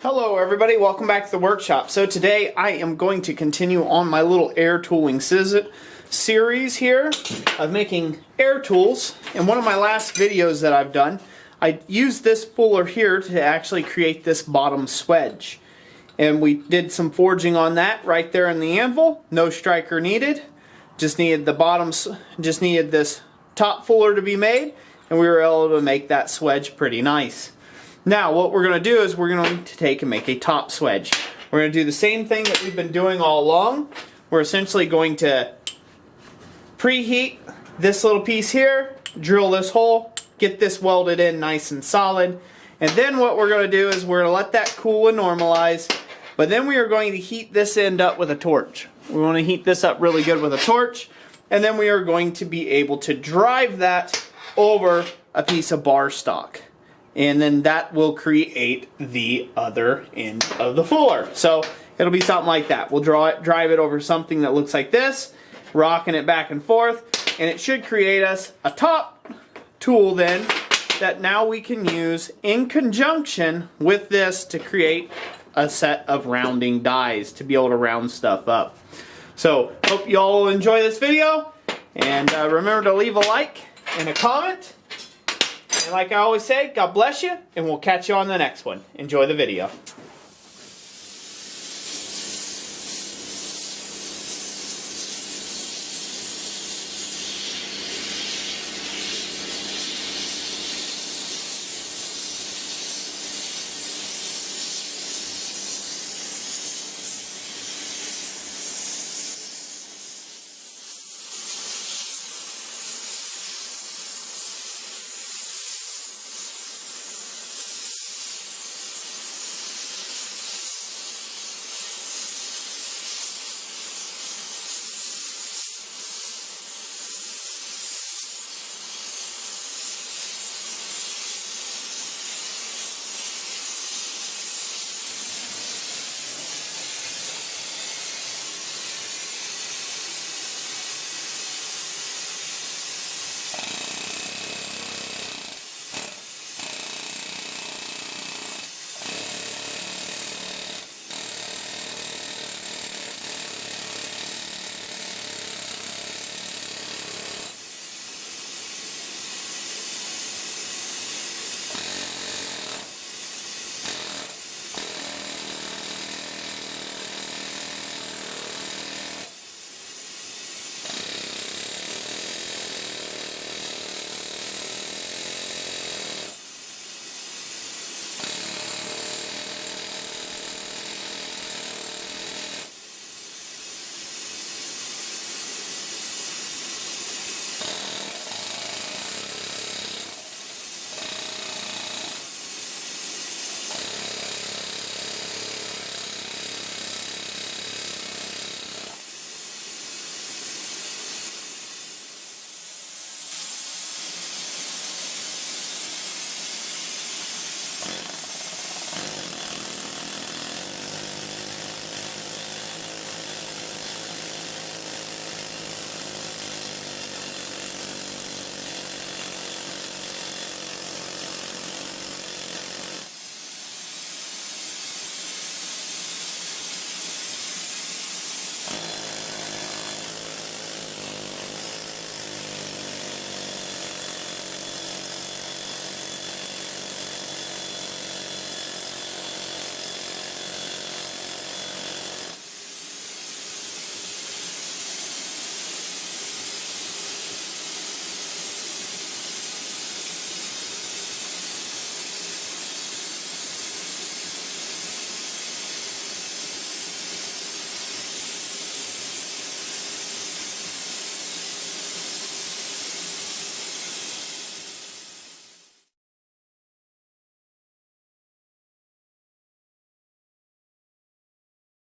Hello everybody, welcome back to the workshop. So today I am going to continue on my little air tooling series here of making air tools. In one of my last videos that I've done, I used this fuller here to actually create this bottom swedge. And we did some forging on that right there in the anvil. No striker needed. Just needed the bottoms, just needed this top fuller to be made, and we were able to make that swedge pretty nice. Now what we're going to do is we're going to take and make a top swedge. We're going to do the same thing that we've been doing all along. We're essentially going to preheat this little piece here, drill this hole, get this welded in nice and solid, and then what we're going to do is we're going to let that cool and normalize, but then we are going to heat this end up with a torch. We want to heat this up really good with a torch, and then we are going to be able to drive that over a piece of bar stock. And then that will create the other end of the fuller. So it'll be something like that. We'll drive it over something that looks like this, rocking it back and forth, and it should create us a top tool then that now we can use in conjunction with this to create a set of rounding dies to be able to round stuff up. So hope you all enjoy this video, and remember to leave a like and a comment. And like I always say, God bless you, and we'll catch you on the next one. Enjoy the video.